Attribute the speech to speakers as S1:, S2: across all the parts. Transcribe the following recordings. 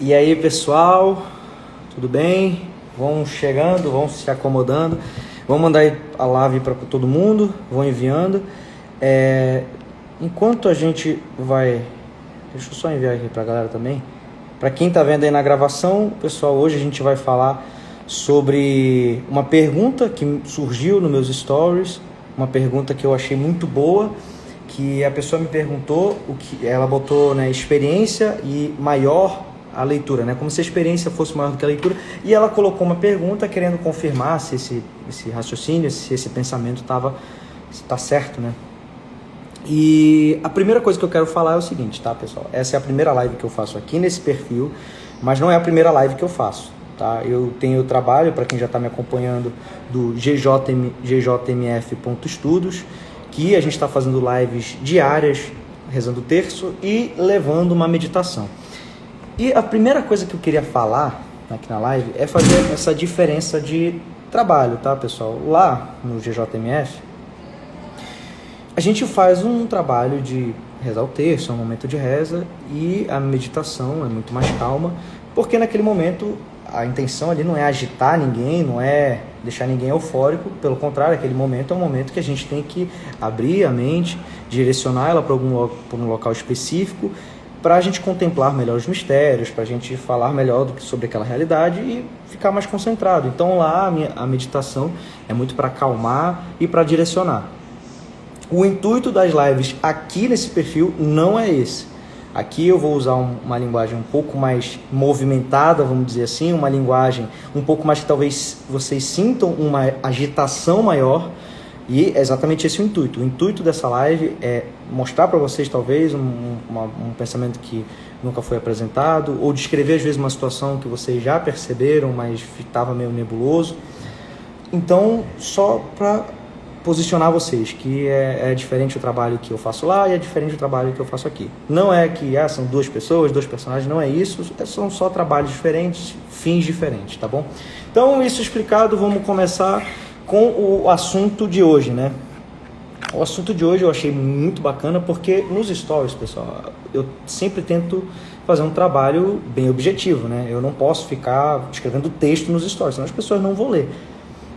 S1: E aí, pessoal, tudo bem? Vão chegando, vão se acomodando. Vamos mandar aí a live para todo mundo, vão enviando. Enquanto a gente vai... Deixa eu só enviar aqui para a galera também. Para quem está vendo aí na gravação, pessoal, hoje a gente vai falar sobre uma pergunta que surgiu nos meus stories, uma pergunta que eu achei muito boa, que a pessoa me perguntou, o que ela botou, né, experiência e maior a leitura, né, como se a experiência fosse maior do que a leitura, e ela colocou uma pergunta querendo confirmar se esse raciocínio, se esse pensamento está certo, né. E a primeira coisa que eu quero falar é o seguinte, tá, pessoal? Essa é a primeira live que eu faço aqui nesse perfil, mas não é a primeira live que eu faço, tá? Eu tenho trabalho, para quem já está me acompanhando, do gjmf.estudos, que a gente está fazendo lives diárias, rezando o terço e levando uma meditação. E a primeira coisa que eu queria falar aqui na live é fazer essa diferença de trabalho, tá, pessoal? Lá no GJMF, a gente faz um trabalho de rezar o terço, é um momento de reza, e a meditação é muito mais calma, porque naquele momento a intenção ali não é agitar ninguém, não é deixar ninguém eufórico, pelo contrário, aquele momento é um momento que a gente tem que abrir a mente, direcionar ela para um local específico, para a gente contemplar melhor os mistérios, para a gente falar melhor sobre aquela realidade e ficar mais concentrado. Então lá a meditação é muito para acalmar e para direcionar. O intuito das lives aqui nesse perfil não é esse. Aqui eu vou usar uma linguagem um pouco mais movimentada, vamos dizer assim, uma linguagem um pouco mais que talvez vocês sintam uma agitação maior, e é exatamente esse o intuito. O intuito dessa live é mostrar para vocês talvez um pensamento que nunca foi apresentado, ou descrever às vezes uma situação que vocês já perceberam, mas estava meio nebuloso. Então, só para posicionar vocês, que é diferente o trabalho que eu faço lá e é diferente o trabalho que eu faço aqui. Não é que são duas pessoas, dois personagens, não é isso, são só trabalhos diferentes, fins diferentes, tá bom? Então, isso explicado, vamos começar com o assunto de hoje, né? O assunto de hoje eu achei muito bacana, porque nos stories, pessoal, eu sempre tento fazer um trabalho bem objetivo, né? Eu não posso ficar escrevendo texto nos stories, senão as pessoas não vão ler.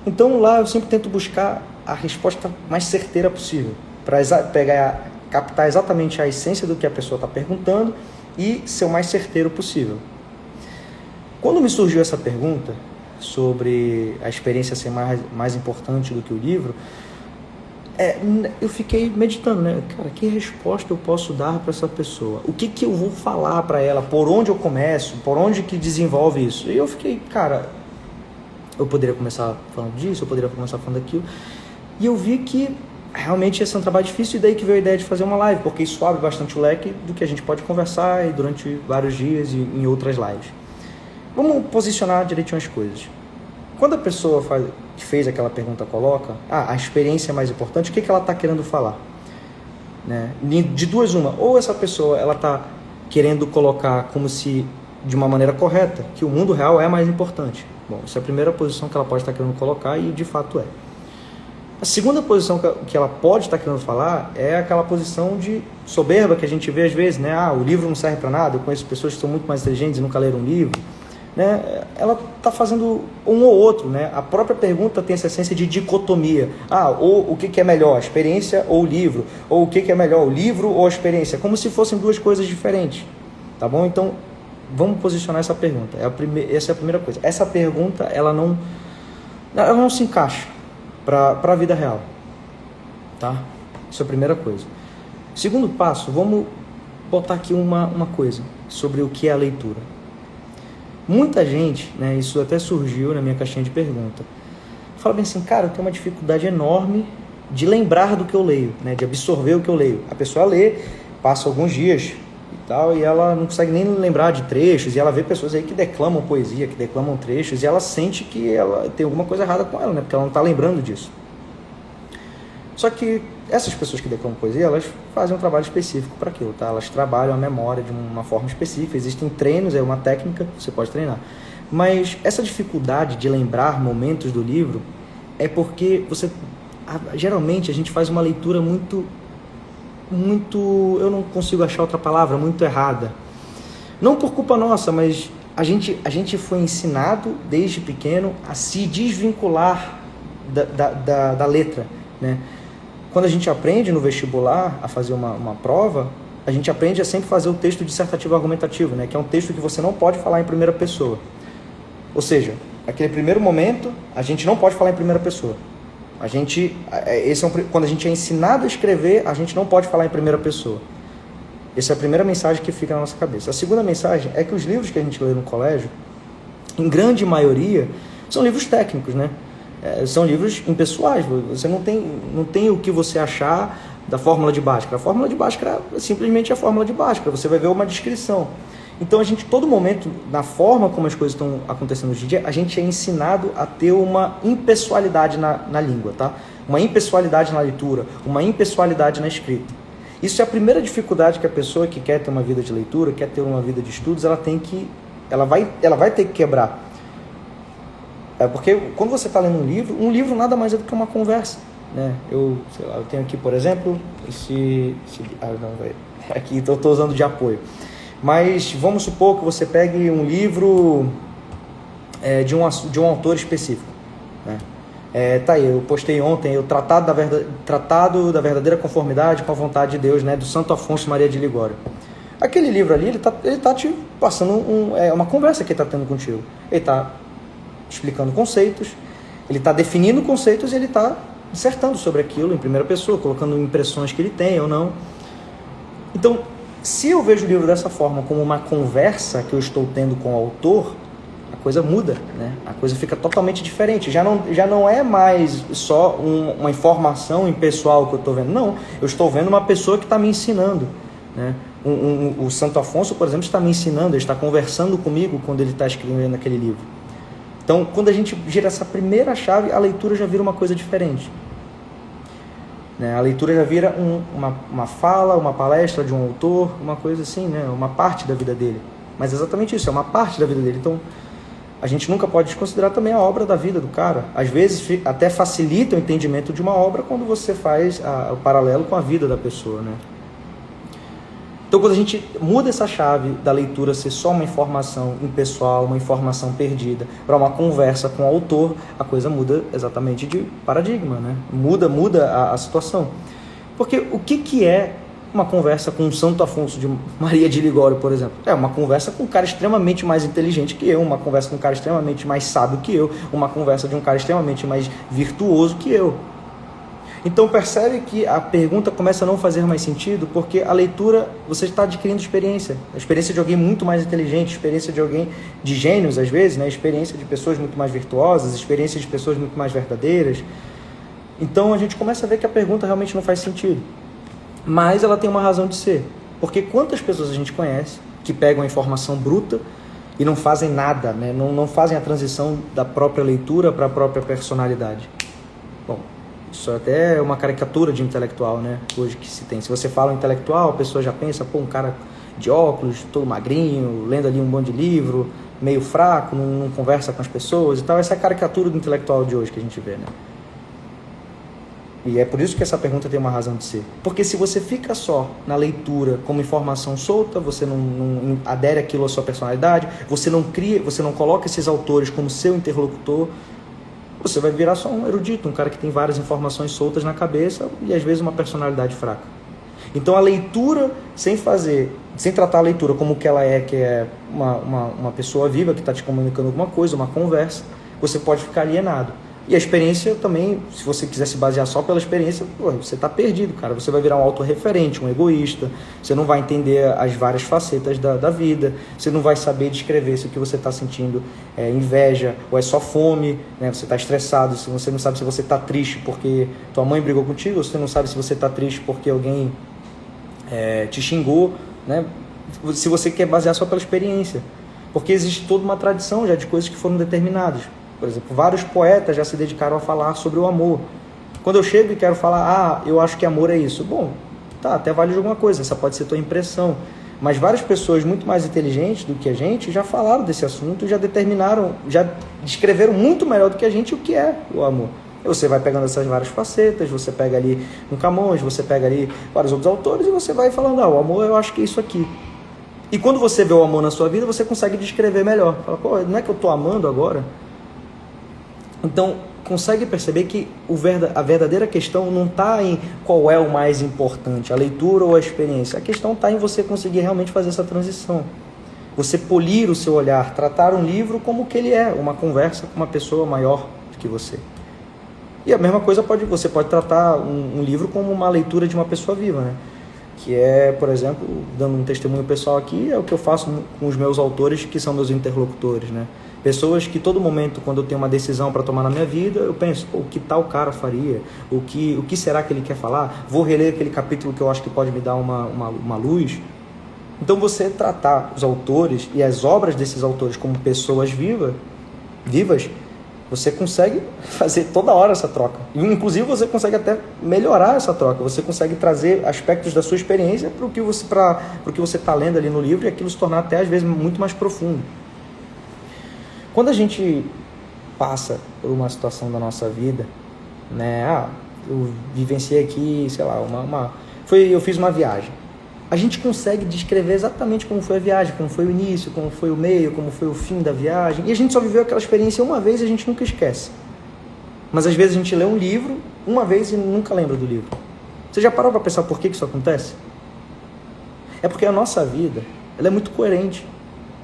S1: Então lá eu sempre tento buscar a resposta mais certeira possível, para captar exatamente a essência do que a pessoa está perguntando e ser o mais certeiro possível. Quando me surgiu essa pergunta sobre a experiência ser mais importante do que o livro, eu fiquei meditando, né? Cara, que resposta eu posso dar para essa pessoa? O que eu vou falar para ela? Por onde eu começo? Por onde que desenvolve isso? E eu fiquei, cara, eu poderia começar falando disso, eu poderia começar falando daquilo. E eu vi que realmente esse é um trabalho difícil, e daí que veio a ideia de fazer uma live, porque isso abre bastante o leque do que a gente pode conversar e durante vários dias e em outras lives. Vamos posicionar direitinho as coisas. Quando a pessoa que fez aquela pergunta coloca, a experiência é mais importante, o que ela está querendo falar? Né? De duas uma, ou essa pessoa ela está querendo colocar como se, de uma maneira correta, que o mundo real é mais importante. Bom, essa é a primeira posição que ela pode estar querendo colocar, e de fato é. A segunda posição que ela pode estar querendo falar é aquela posição de soberba que a gente vê às vezes, né? O livro não serve para nada, eu conheço pessoas que são muito mais inteligentes e nunca leram um livro, né? Ela está fazendo um ou outro, né? A própria pergunta tem essa essência de dicotomia. Ou o que é melhor, a experiência ou o livro? Ou o que é melhor, o livro ou a experiência? Como se fossem duas coisas diferentes, tá bom? Então, vamos posicionar essa pergunta. Essa é a primeira coisa. Essa pergunta, ela não se encaixa para a vida real, tá? Isso é a primeira coisa. Segundo passo, vamos botar aqui uma coisa sobre o que é a leitura. Muita gente, né, isso até surgiu na minha caixinha de pergunta, fala bem assim, cara, eu tenho uma dificuldade enorme de lembrar do que eu leio, né, de absorver o que eu leio. A pessoa lê, passa alguns dias e tal, e ela não consegue nem lembrar de trechos, e ela vê pessoas aí que declamam poesia, que declamam trechos, e ela sente que ela tem alguma coisa errada com ela, né? Porque ela não está lembrando disso. Só que essas pessoas que declamam poesia, elas fazem um trabalho específico para aquilo, tá? Elas trabalham a memória de uma forma específica, existem treinos, é uma técnica que você pode treinar. Mas essa dificuldade de lembrar momentos do livro é porque geralmente a gente faz uma leitura muito, eu não consigo achar outra palavra, muito errada. Não por culpa nossa, mas a gente foi ensinado desde pequeno a se desvincular da letra, né? Quando a gente aprende no vestibular a fazer uma prova, a gente aprende a sempre fazer o texto dissertativo argumentativo, né? Que é um texto que você não pode falar em primeira pessoa. Ou seja, aquele primeiro momento, a gente não pode falar em primeira pessoa. Quando a gente é ensinado a escrever, a gente não pode falar em primeira pessoa. Essa é a primeira mensagem que fica na nossa cabeça. A segunda mensagem é que os livros que a gente lê no colégio, em grande maioria, são livros técnicos, né? São livros impessoais. Você não tem o que você achar da fórmula de Bhaskara. A fórmula de Bhaskara é simplesmente a fórmula de Bhaskara. Você vai ver uma descrição. Então, a gente, todo momento, na forma como as coisas estão acontecendo hoje em dia, a gente é ensinado a ter uma impessoalidade na língua, tá? Uma impessoalidade na leitura, uma impessoalidade na escrita. Isso é a primeira dificuldade que a pessoa que quer ter uma vida de leitura, quer ter uma vida de estudos, ela vai ter que quebrar. Porque quando você está lendo um livro nada mais é do que uma conversa, né? Eu tenho aqui, por exemplo, aqui estou usando de apoio. Mas vamos supor que você pegue um livro de um autor específico, né? Tá aí, eu postei ontem o Tratado da Verdadeira Conformidade com a Vontade de Deus, né, do Santo Afonso Maria de Ligório. Aquele livro ali, ele tá te passando uma conversa que ele está tendo contigo. Ele está explicando conceitos, ele está definindo conceitos e ele está dissertando sobre aquilo em primeira pessoa, colocando impressões que ele tem ou não. Então, se eu vejo o livro dessa forma, como uma conversa que eu estou tendo com o autor, a coisa muda, né? A coisa fica totalmente diferente. Já não é mais só uma informação impessoal que eu estou vendo. Não, eu estou vendo uma pessoa que está me ensinando, né? O Santo Afonso, por exemplo, está me ensinando, ele está conversando comigo quando ele está escrevendo aquele livro. Então, quando a gente gira essa primeira chave, a leitura já vira uma coisa diferente. A leitura já vira uma fala, uma palestra de um autor, uma coisa assim, né? Uma parte da vida dele. Mas é exatamente isso, é uma parte da vida dele. Então, a gente nunca pode desconsiderar também a obra da vida do cara. Às vezes, até facilita o entendimento de uma obra quando você faz o paralelo com a vida da pessoa, né? Então, quando a gente muda essa chave da leitura ser só uma informação impessoal, uma informação perdida, para uma conversa com o autor, a coisa muda exatamente de paradigma, né? Muda a situação. Porque o que é uma conversa com o Santo Afonso de Maria de Ligório, por exemplo? É uma conversa com um cara extremamente mais inteligente que eu, uma conversa com um cara extremamente mais sábio que eu, uma conversa de um cara extremamente mais virtuoso que eu. Então percebe que a pergunta começa a não fazer mais sentido, porque a leitura, você está adquirindo experiência. A experiência de alguém muito mais inteligente, a experiência de alguém, de gênios às vezes, né? A experiência de pessoas muito mais virtuosas, a experiência de pessoas muito mais verdadeiras. Então a gente começa a ver que a pergunta realmente não faz sentido. Mas ela tem uma razão de ser. Porque quantas pessoas a gente conhece que pegam a informação bruta e não fazem nada, né? Não fazem a transição da própria leitura para a própria personalidade? Bom, isso até é uma caricatura de intelectual, né? Hoje que se tem. Se você fala intelectual, a pessoa já pensa, um cara de óculos, todo magrinho, lendo ali um monte de livro, meio fraco, não conversa com as pessoas e tal. Essa é a caricatura do intelectual de hoje que a gente vê, né? E é por isso que essa pergunta tem uma razão de ser. Porque se você fica só na leitura como informação solta, você não adere aquilo à sua personalidade, você não coloca esses autores como seu interlocutor, você vai virar só um erudito, um cara que tem várias informações soltas na cabeça e às vezes uma personalidade fraca. Então a leitura, sem tratar a leitura como que ela é, que é uma pessoa viva que está te comunicando alguma coisa, uma conversa, você pode ficar alienado. E a experiência também, se você quiser se basear só pela experiência, você está perdido, cara. Você vai virar um autorreferente, um egoísta. Você não vai entender as várias facetas da vida. Você não vai saber descrever se o que você está sentindo é inveja ou é só fome, né? Você está estressado, se você não sabe se você está triste porque tua mãe brigou contigo, ou você não sabe se você está triste porque alguém te xingou, né? Se você quer basear só pela experiência. Porque existe toda uma tradição já de coisas que foram determinadas. Por exemplo, vários poetas já se dedicaram a falar sobre o amor. Quando eu chego e quero falar, eu acho que amor é isso. Bom, tá, até vale de alguma coisa, essa pode ser tua impressão. Mas várias pessoas muito mais inteligentes do que a gente já falaram desse assunto, já determinaram, já descreveram muito melhor do que a gente o que é o amor. Você vai pegando essas várias facetas, você pega ali um Camões, você pega ali vários outros autores e você vai falando, o amor eu acho que é isso aqui. E quando você vê o amor na sua vida, você consegue descrever melhor. Fala, pô, não é que eu estou amando agora? Então, consegue perceber que a verdadeira questão não está em qual é o mais importante, a leitura ou a experiência. A questão está em você conseguir realmente fazer essa transição. Você polir o seu olhar, tratar um livro como que ele é, uma conversa com uma pessoa maior do que você. E a mesma coisa você pode tratar um livro como uma leitura de uma pessoa viva, né? Que é, por exemplo, dando um testemunho pessoal aqui, é o que eu faço com os meus autores, que são meus interlocutores, né? Pessoas que todo momento, quando eu tenho uma decisão para tomar na minha vida, eu penso, o que tal cara faria? O que será que ele quer falar? Vou reler aquele capítulo que eu acho que pode me dar uma luz. Então você tratar os autores e as obras desses autores como pessoas vivas, você consegue fazer toda hora essa troca. E, inclusive, você consegue até melhorar essa troca. Você consegue trazer aspectos da sua experiência para o que você está lendo ali no livro e aquilo se tornar até, às vezes, muito mais profundo. Quando a gente passa por uma situação da nossa vida, né? Eu vivenciei aqui, sei lá, eu fiz uma viagem. A gente consegue descrever exatamente como foi a viagem, como foi o início, como foi o meio, como foi o fim da viagem. E a gente só viveu aquela experiência uma vez e a gente nunca esquece. Mas às vezes a gente lê um livro uma vez e nunca lembra do livro. Você já parou para pensar por que isso acontece? É porque a nossa vida, ela é muito coerente.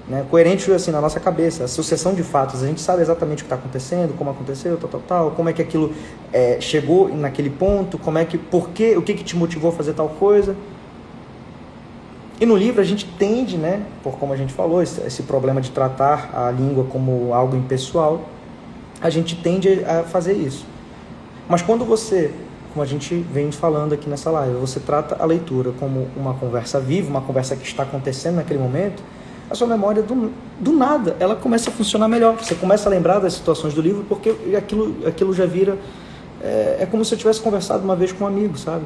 S1: Né? Coerente assim na nossa cabeça, a sucessão de fatos. A gente sabe exatamente o que está acontecendo, como aconteceu, tal, como é que aquilo chegou naquele ponto, o que te motivou a fazer tal coisa. E no livro a gente tende, né, por como a gente falou, esse problema de tratar a língua como algo impessoal, a gente tende a fazer isso. Mas quando você, como a gente vem falando aqui nessa live, você trata a leitura como uma conversa viva, uma conversa que está acontecendo naquele momento, a sua memória do nada, ela começa a funcionar melhor. Você começa a lembrar das situações do livro porque aquilo já vira... É como se eu tivesse conversado uma vez com um amigo, sabe?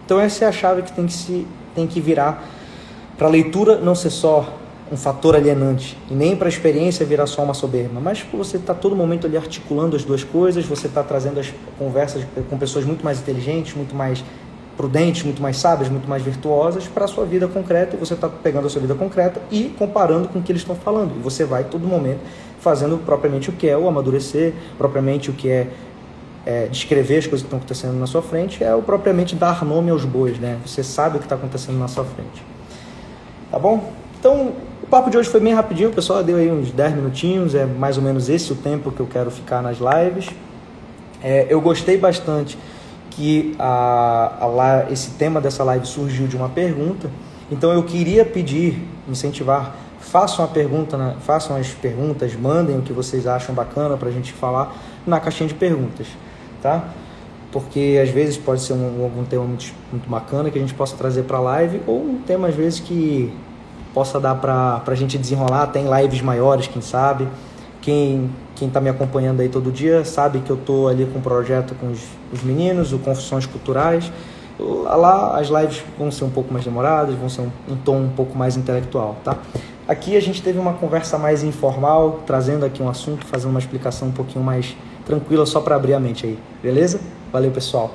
S1: Então essa é a chave que tem que virar para a leitura não ser só um fator alienante e nem para a experiência virar só uma soberba, mas você está todo momento ali articulando as duas coisas, você está trazendo as conversas com pessoas muito mais inteligentes, muito mais prudentes, muito mais sábias, muito mais virtuosas para a sua vida concreta, e você está pegando a sua vida concreta e comparando com o que eles estão falando, e você vai todo momento fazendo propriamente o que é o amadurecer, propriamente o que é descrever as coisas que estão acontecendo na sua frente, é o propriamente dar nome aos bois, né? Você sabe o que está acontecendo na sua frente. Tá bom? Então, o papo de hoje foi bem rapidinho, pessoal, deu aí uns 10 minutinhos, é mais ou menos esse o tempo que eu quero ficar nas lives. Eu gostei bastante que esse tema dessa live surgiu de uma pergunta, então eu queria incentivar, façam as perguntas, mandem o que vocês acham bacana para a gente falar na caixinha de perguntas, tá? Porque às vezes pode ser algum tema muito, muito bacana que a gente possa trazer para a live, ou um tema às vezes que possa dar para a gente desenrolar, tem lives maiores, quem sabe. Quem está me acompanhando aí todo dia sabe que eu estou ali com um projeto com os meninos, o Confissões Culturais. Lá as lives vão ser um pouco mais demoradas, vão ser um tom um pouco mais intelectual, tá? Aqui a gente teve uma conversa mais informal, trazendo aqui um assunto, fazendo uma explicação um pouquinho mais tranquila, só para abrir a mente aí, beleza? Valeu, pessoal!